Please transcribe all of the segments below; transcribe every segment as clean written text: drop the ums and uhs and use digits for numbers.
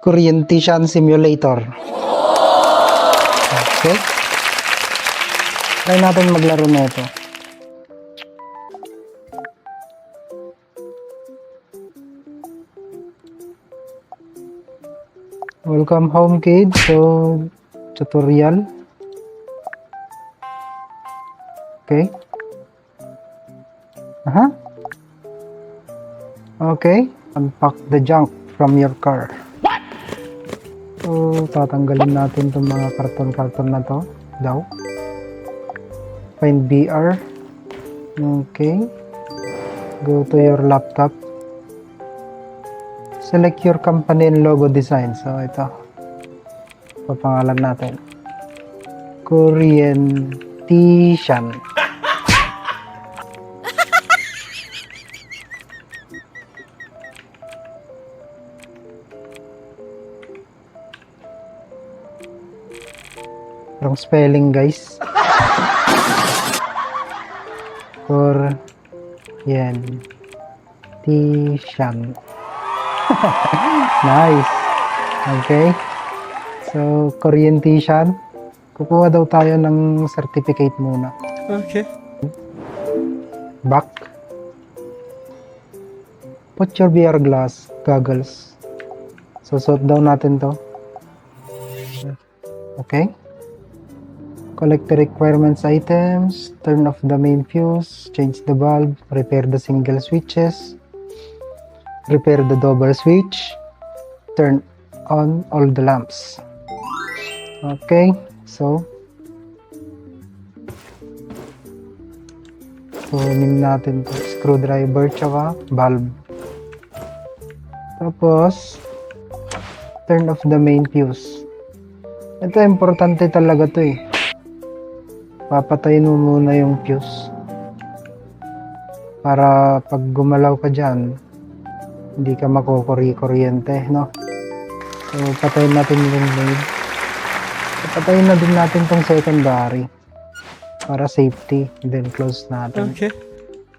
Orientation Simulator. Okay. Try natin maglaro na ito. Welcome home, kids. So, tutorial. Okay. Okay. Unpack the junk from your car. So, tatanggalin natin itong mga karton-karton na to daw. Find BR. Okay. Go to your laptop. Select your company and logo design. So, ito. Papangalan natin. Orientation. Wrong spelling, guys. Orientation. Nice. Okay. So, orientation. Kukuha daw tayo ng certificate muna. Okay. Back. Put your VR goggles. So, suot daw natin to. Okay. Collect the requirements items. Turn off the main fuse. Change the bulb. Repair the single switches. Repair the double switch. Turn on all the lamps. Okay. So, kunin natin to. Screwdriver tsaka bulb. Tapos, turn off the main fuse. Ito, importante talaga to eh. Papatayin mo muna yung fuse. Para pag gumalaw ka dyan, hindi ka makukuri-kuryente, no? So, patayin natin yung main. Patayin na din natin tong secondary. Para safety. Then, close natin. Okay.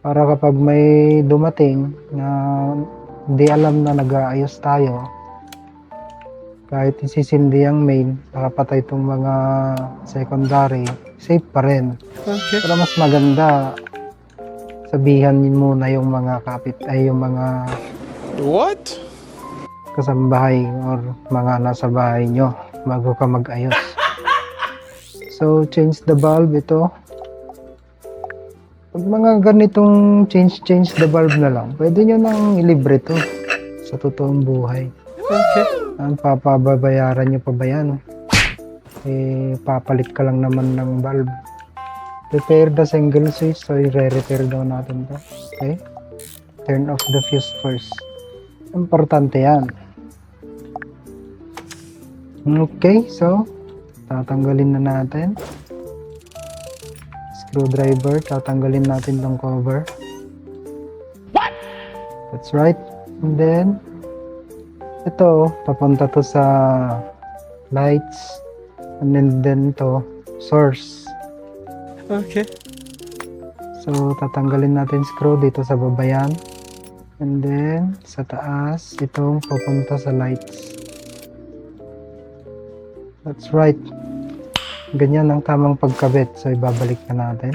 Para kapag may dumating na hindi alam na nag-aayos tayo, kahit isisindi ang main, nakapatay itong mga secondary, safe pa rin. Okay. Pero mas maganda, sabihan muna yung mga yung mga What? kasambahay or mga nasa bahay nyo bago ka mag-ayos. So, change the bulb ito. Pag mga ganitong change the bulb na lang, pwede nyo nang ilibre to sa totoong buhay. Okay. Ang papababayaran nyo pa ba yan? Eh, papalit ka lang naman ng bulb. Repair the single switch. So, i-repair daw natin to. Okay? Turn off the fuse first. Importante yan. Okay, so, tatanggalin na natin. Screwdriver, tatanggalin natin tong cover. What? That's right. And then, ito, papunta to sa lights. And then to source. Okay. So, tatanggalin natin screw dito sa baba yan. And then, sa taas, itong papunta sa lights. That's right. Ganyan ang tamang pagkabit. So, ibabalik na natin.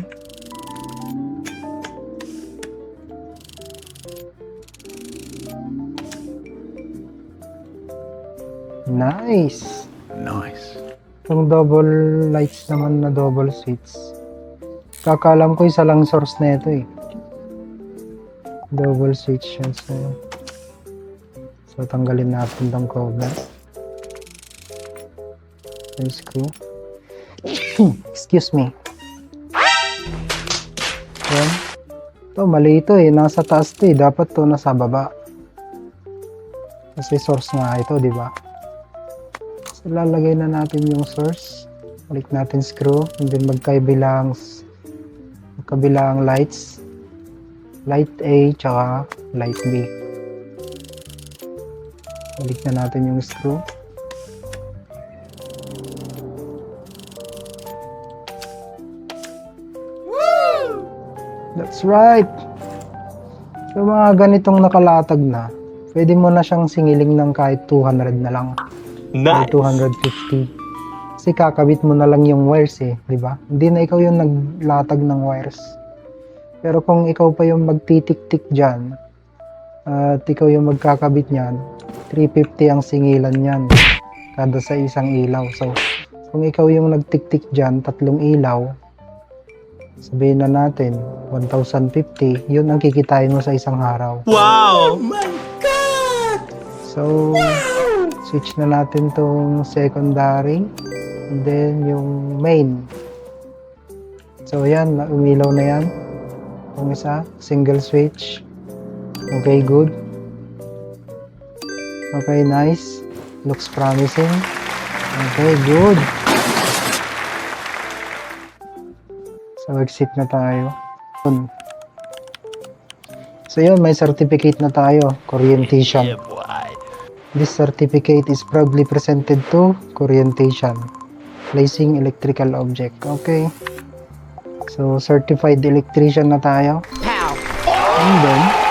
Nice! Nice. Itong double lights naman na double switch. Kakalam ko isa lang source na ito eh. Double switch yan. So tanggalin natin itong cover. Yung screw. Excuse me. Yan. Ito, mali ito eh. Nasa taas ito eh. Dapat to nasa baba. Kasi source nga ito, di ba? So, lalagay na natin yung source. Balik natin screw. And then magkabilang lights. Light A tsaka light B. Balik na natin yung screw. That's right. So mga ganitong nakalatag na, pwede mo na siyang singiling ng kahit 200 na lang. Or 250. Kasi kakabit mo na lang yung wires eh, di ba? Hindi na ikaw yung naglatag ng wires. Pero kung ikaw pa yung magtitik-tik dyan, at ikaw yung magkakabit niyan, 350 ang singilan niyan kada sa isang ilaw. So, kung ikaw yung nagtik-tik dyan, 3 ilaw, sabihin na natin, 1,050, yun ang kikitain mo sa isang araw. Wow! So, switch na natin tong secondary, and then yung main. So, yan, umilaw na yan. Yung isa, single switch. Okay, good. Okay, nice. Looks promising. Okay, good. So, exit na tayo. Yun. So, yun, may certificate na tayo. Orientation. This certificate is proudly presented to Orientation. Placing electrical object. Okay. So, certified electrician na tayo. And then,